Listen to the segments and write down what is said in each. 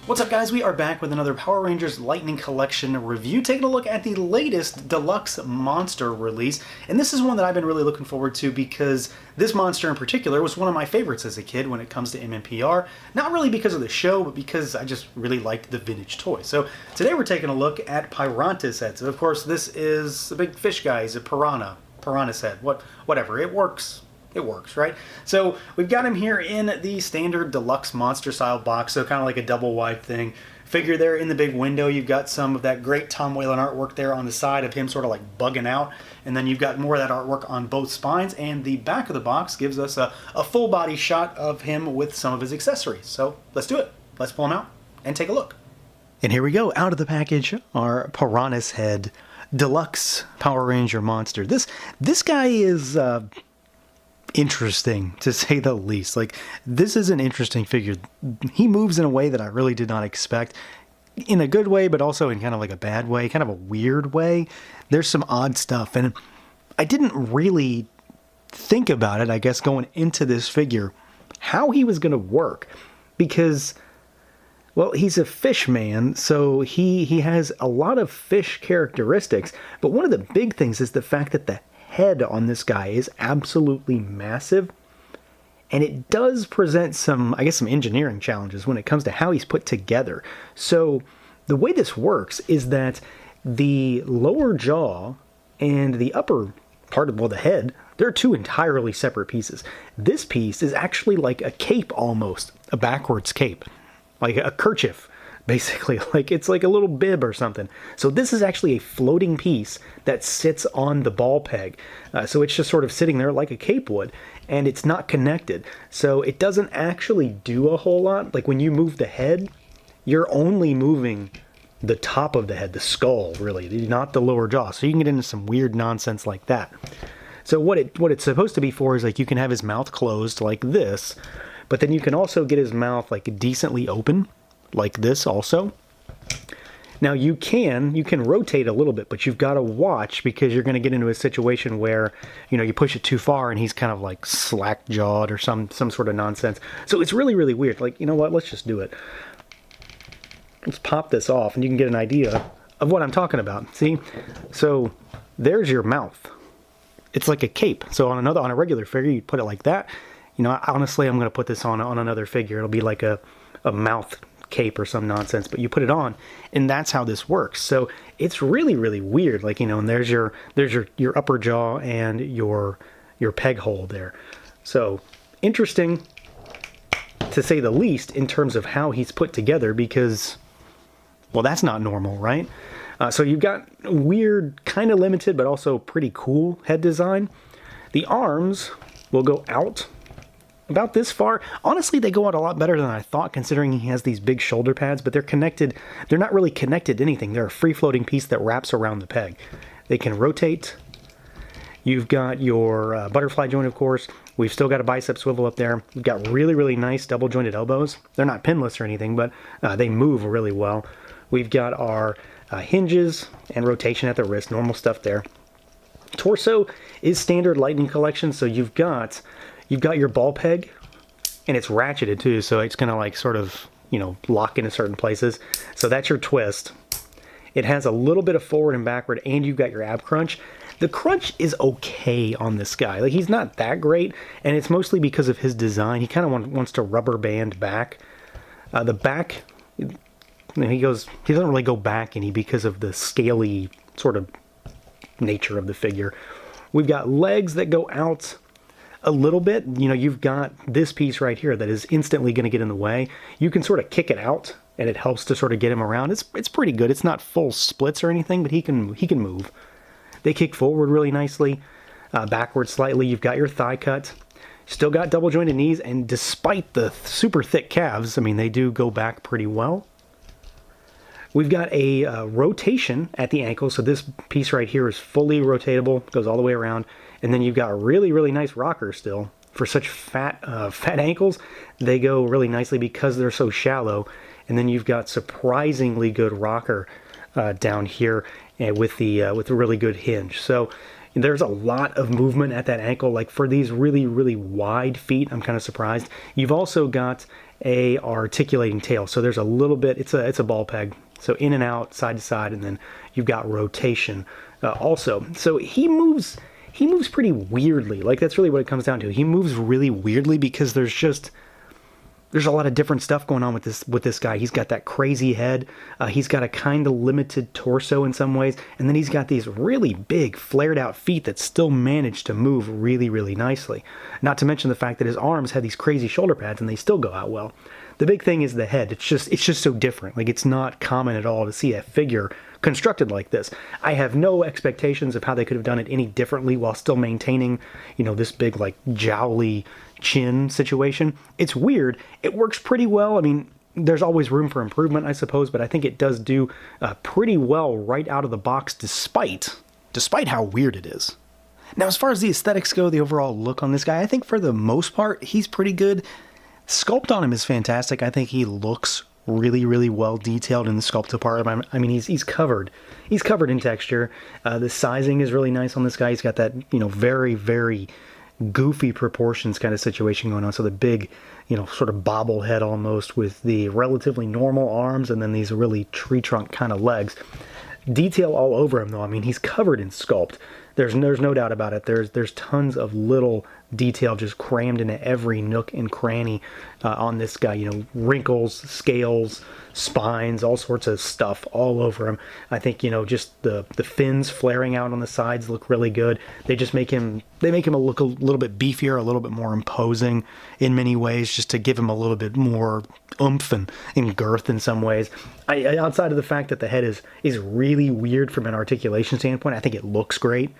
What's up, guys? We are back with another Power Rangers Lightning Collection review, taking a look at the latest deluxe monster release. And this is one that I've been really looking forward to because this monster in particular was one of my favorites as a kid when it comes to MMPR. Not really because of the show, but because I just really liked the vintage toy. So today we're taking a look at Pyrantishead. So of course this is a big fish guy. He's a piranha's head. Whatever. It works. It works, right? So we've got him here in the standard deluxe monster style box, so kind of like a double wide thing. Figure there in the big window, you've got some of that great Tom Whalen artwork there on the side of him sort of like bugging out, and then you've got more of that artwork on both spines, and the back of the box gives us a full body shot of him with some of his accessories. So let's do it. Let's pull him out and take a look. And here we go, out of the package, our Pyrantishead deluxe Power Ranger monster. This guy is interesting, to say the least. Like, this is an interesting figure. He moves in a way that I really did not expect, in a good way, but also in kind of like a bad way, kind of a weird way. There's some odd stuff, and I didn't really think about it, I guess, going into this figure, how he was going to work, because, well, he's a fish man, so he has a lot of fish characteristics, but one of the big things is the fact that the head on this guy is absolutely massive, and it does present some, I guess, some engineering challenges when it comes to how he's put together. So the way this works is that the lower jaw and the upper part of, well, the head, they're two entirely separate pieces. This piece is actually like a cape, almost a backwards cape, like a kerchief, basically. Like, it's like a little bib or something. So this is actually a floating piece that sits on the ball peg. So it's just sort of sitting there like a cape would, and it's not connected. So it doesn't actually do a whole lot. Like, when you move the head, you're only moving the top of the head, the skull, really, not the lower jaw. So you can get into some weird nonsense like that. So what it's supposed to be for is, like, you can have his mouth closed like this, but then you can also get his mouth like decently open, like this also. Now you can rotate a little bit, but you've got to watch, because you're going to get into a situation where, you know, you push it too far and he's kind of like slack-jawed or some sort of nonsense. So it's really, really weird. Like, you know what, let's just do it. Let's pop this off and you can get an idea of what I'm talking about. See? So there's your mouth. It's like a cape. So on a regular figure, you put it like that. You know, honestly, I'm going to put this on another figure. It'll be like a mouth cape or some nonsense, but you put it on and that's how this works. So it's really, really weird. Like, you know, and there's your upper jaw and your peg hole there. So interesting, to say the least, in terms of how he's put together, because, well, that's not normal, right? So you've got weird, kind of limited, but also pretty cool head design. The arms will go out about this far. Honestly, they go out a lot better than I thought, considering he has these big shoulder pads, but they're connected. They're not really connected to anything. They're a free-floating piece that wraps around the peg. They can rotate. You've got your butterfly joint, of course. We've still got a bicep swivel up there. We've got really, really nice double-jointed elbows. They're not pinless or anything, but they move really well. We've got our hinges and rotation at the wrist, normal stuff there. Torso is standard Lightning Collection, so you've got your ball peg, and it's ratcheted too, so it's gonna like sort of, you know, lock into certain places. So that's your twist. It has a little bit of forward and backward, and you've got your ab crunch. The crunch is okay on this guy. Like, he's not that great, and it's mostly because of his design. He kind of wants to rubber band back. The back, you know, he doesn't really go back any because of the scaly sort of nature of the figure. We've got legs that go out a little bit. You know, you've got this piece right here that is instantly going to get in the way. You can sort of kick it out, and it helps to sort of get him around. It's pretty good. It's not full splits or anything, but he can move. They kick forward really nicely, backward slightly. You've got your thigh cut. Still got double jointed knees, and despite the super thick calves, I mean, they do go back pretty well. We've got a rotation at the ankle, so this piece right here is fully rotatable, goes all the way around. And then you've got a really, really nice rocker still. For such fat ankles, they go really nicely because they're so shallow. And then you've got surprisingly good rocker down here with a really good hinge. So there's a lot of movement at that ankle. Like, for these really, really wide feet, I'm kind of surprised. You've also got a articulating tail. So there's a little bit, it's a ball peg. So in and out, side to side, and then you've got rotation also. So he moves pretty weirdly. Like, that's really what it comes down to. He moves really weirdly because there's a lot of different stuff going on with this guy. He's got that crazy head. He's got a kind of limited torso in some ways, and then he's got these really big flared out feet that still manage to move really, really nicely. Not to mention the fact that his arms have these crazy shoulder pads and they still go out well. The big thing is the head. It's just so different. Like, it's not common at all to see a figure constructed like this. I have no expectations of how they could have done it any differently while still maintaining, this big, like, jowly chin situation. It's weird. It works pretty well. I mean, there's always room for improvement, I suppose, but I think it does do pretty well right out of the box, despite how weird it is. Now, as far as the aesthetics go, the overall look on this guy, I think for the most part, he's pretty good. Sculpt on him is fantastic. I think he looks really, really well detailed in the sculpt department. I mean, he's covered in texture. The sizing is really nice on this guy. He's got that, very, very goofy proportions kind of situation going on. So the big, sort of bobblehead almost with the relatively normal arms and then these really tree trunk kind of legs. Detail all over him though. I mean, he's covered in sculpt. There's no doubt about it. There's tons of little detail just crammed into every nook and cranny on this guy. Wrinkles, scales, spines, all sorts of stuff all over him. I think just the fins flaring out on the sides look really good. They make him look a little bit beefier, a little bit more imposing in many ways, just to give him a little bit more oomph and girth in some ways. Outside of the fact that the head is really weird from an articulation standpoint, I think it looks great.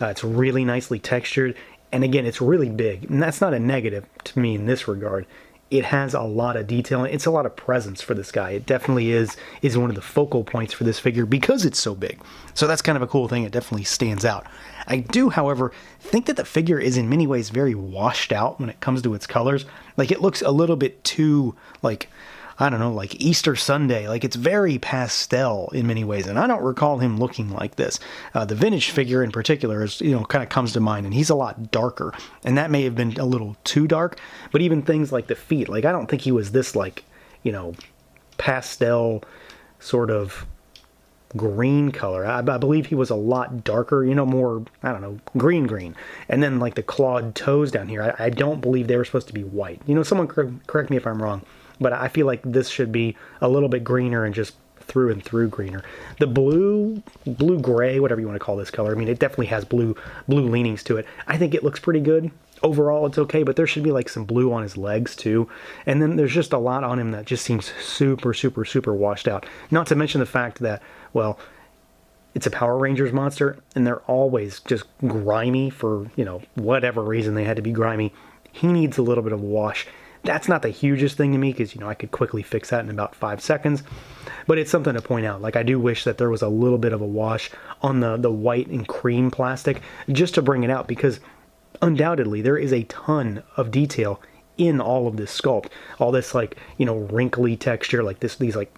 It's really nicely textured. And again, it's really big. And that's not a negative to me in this regard. It has a lot of detail. It's a lot of presence for this guy. It definitely is one of the focal points for this figure because it's so big. So that's kind of a cool thing. It definitely stands out. I do, however, think that the figure is in many ways very washed out when it comes to its colors. Like, it looks a little bit too, like, I don't know, like Easter Sunday. Like, it's very pastel in many ways, and I don't recall him looking like this. The vintage figure in particular is, kind of comes to mind, and he's a lot darker, and that may have been a little too dark, but even things like the feet, like, I don't think he was this, like, pastel sort of green color. I believe he was a lot darker, more, I don't know, green. And then, like, the clawed toes down here, I don't believe they were supposed to be white. Someone correct me if I'm wrong. But I feel like this should be a little bit greener and just through and through greener. The blue-gray, whatever you want to call this color, I mean, it definitely has blue leanings to it. I think it looks pretty good. Overall, it's okay, but there should be like some blue on his legs too. And then there's just a lot on him that just seems super, super, super washed out. Not to mention the fact that, well, it's a Power Rangers monster, and they're always just grimy for, whatever reason they had to be grimy. He needs a little bit of a wash. That's not the hugest thing to me because, I could quickly fix that in about 5 seconds. But it's something to point out. Like, I do wish that there was a little bit of a wash on the white and cream plastic just to bring it out, because undoubtedly there is a ton of detail in all of this sculpt. All this, like, wrinkly texture, like these, like,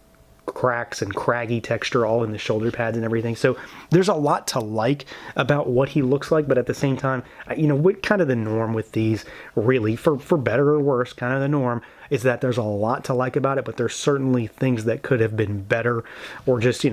cracks and craggy texture all in the shoulder pads and everything. So there's a lot to like about what he looks like, but at the same time, what kind of the norm with these, really, for better or worse, kind of the norm is that there's a lot to like about it, but there's certainly things that could have been better or just,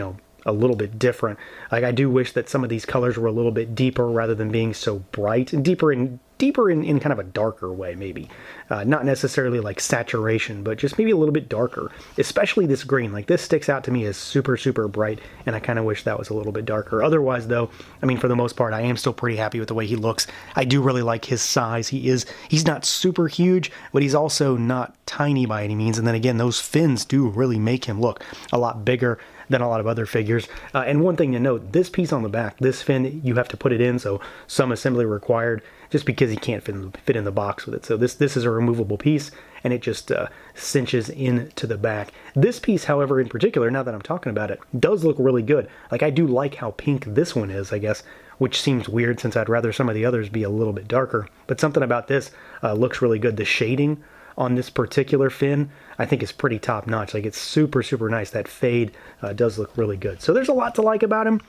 a little bit different. Like, I do wish that some of these colors were a little bit deeper rather than being so bright, and deeper in kind of a darker way, maybe. Not necessarily like saturation, but just maybe a little bit darker. Especially this green. Like, this sticks out to me as super, super bright, and I kind of wish that was a little bit darker. Otherwise, though, I mean, for the most part, I am still pretty happy with the way he looks. I do really like his size. He's not super huge, but he's also not tiny by any means. And then again, those fins do really make him look a lot bigger than a lot of other figures. And one thing to note, this piece on the back, this fin, you have to put it in, so some assembly required, just because he can't fit in the box with it. So this is a removable piece, and it just cinches into the back. This piece, however, in particular, now that I'm talking about it, does look really good. Like, I do like how pink this one is, I guess, which seems weird since I'd rather some of the others be a little bit darker. But something about this looks really good. The shading on this particular fin, I think, is pretty top notch. Like, it's super, super nice. That fade does look really good. So there's a lot to like about him,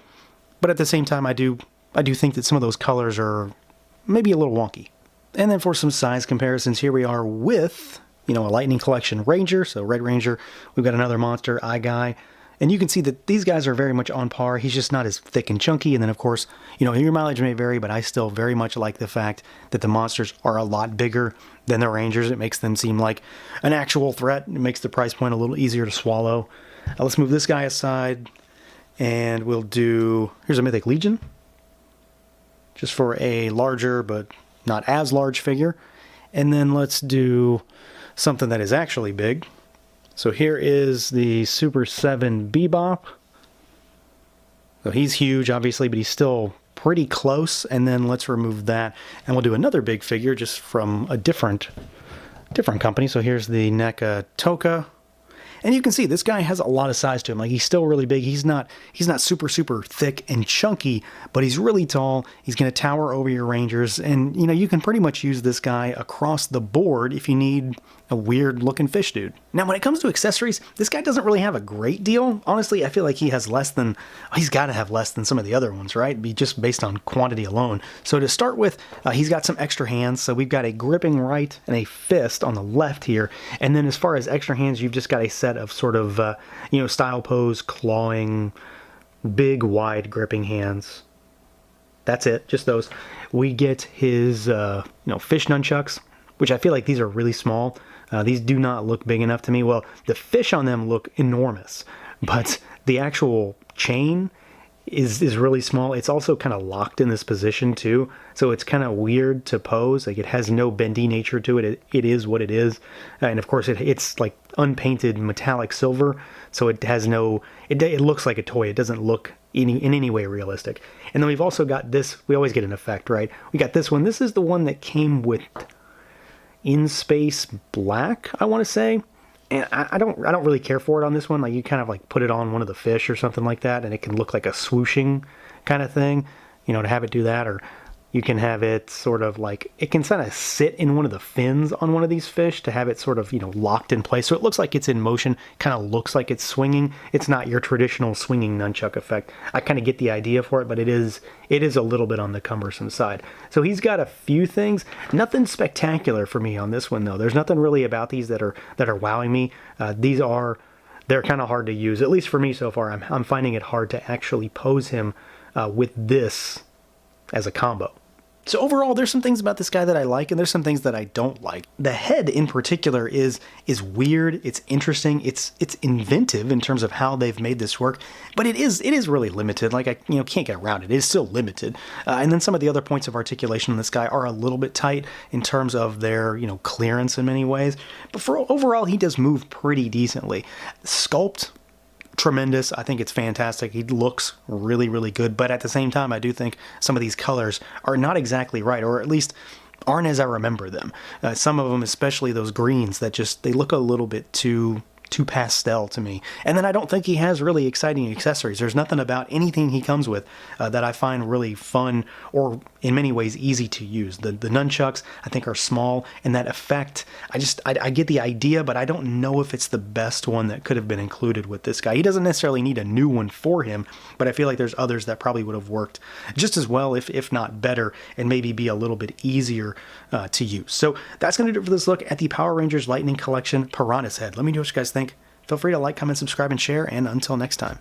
but at the same time, I do think that some of those colors are maybe a little wonky. And then for some size comparisons, here we are with you know, a Lightning Collection Ranger, so Red Ranger. We've got another monster, Eye Guy. And you can see that these guys are very much on par. He's just not as thick and chunky. And then, of course, you know, your mileage may vary, but I still very much like the fact that the monsters are a lot bigger than the Rangers. It makes them seem like an actual threat. It makes the price point a little easier to swallow. Let's move this guy aside, and we'll do... Here's a Mythic Legion, just for a larger but not as large figure. And then let's do something that is actually big. So here is the Super 7 Bebop. So he's huge, obviously, but he's still pretty close. And then let's remove that, and we'll do another big figure just from a different company. So here's the NECA Toka. And you can see this guy has a lot of size to him. Like, he's still really big. He's not super, super thick and chunky, but he's really tall. He's going to tower over your Rangers. And, you know, you can pretty much use this guy across the board if you need a weird looking fish dude. Now, when it comes to accessories, this guy doesn't really have a great deal. Honestly, I feel like he has less than, he's got to have less than some of the other ones, right? Just based on quantity alone. So to start with, he's got some extra hands. So we've got a gripping right and a fist on the left here. And then as far as extra hands, you've just got a set of sort of, you know, style pose, clawing, big, wide gripping hands. That's it, just those. We get his, you know, fish nunchucks, which I feel like these are really small. These do not look big enough to me. Well, the fish on them look enormous, but the actual chain is really small. It's also kind of locked in this position too, so it's kind of weird to pose. Like, it has no bendy nature to it. It is what it is, and of course it's like unpainted metallic silver, so it has no. It looks like a toy. It doesn't look in any way realistic. And then we've also got this. We always get an effect, right? We got this one. This is the one that came with In Space Black, I want to say. And I don't really care for it on this one. Like, you kind of like put it on one of the fish or something like that, and it can look like a swooshing kind of thing, you know, to have it do that. Or you can have it sort of like, it can kind of sit in one of the fins on one of these fish to have it sort of, you know, locked in place. So it looks like it's in motion, kind of looks like it's swinging. It's not your traditional swinging nunchuck effect. I kind of get the idea for it, but it is a little bit on the cumbersome side. So he's got a few things. Nothing spectacular for me on this one, though. There's nothing really about these that are wowing me. They're kind of hard to use, at least for me so far. I'm finding it hard to actually pose him with this as a combo. So overall, there's some things about this guy that I like, and there's some things that I don't like. The head in particular is weird, it's interesting, it's inventive in terms of how they've made this work, but it is really limited. Like, I can't get around it. It is still limited. And then some of the other points of articulation on this guy are a little bit tight in terms of their, clearance in many ways. But for overall, he does move pretty decently. Sculpt, tremendous. I think it's fantastic. He looks really, really good. But at the same time, I do think some of these colors are not exactly right, or at least aren't as I remember them. Some of them, especially those greens, that they look a little bit too pastel to me. And then I don't think he has really exciting accessories. There's nothing about anything he comes with that I find really fun or in many ways easy to use. The nunchucks, I think, are small, and that effect, I get the idea, but I don't know if it's the best one that could have been included with this guy. He doesn't necessarily need a new one for him, but I feel like there's others that probably would have worked just as well, if not better, and maybe be a little bit easier to use. So that's going to do it for this look at the Power Rangers Lightning Collection Pirantishead. Let me know what you guys think. Feel free to like, comment, subscribe, and share, and until next time.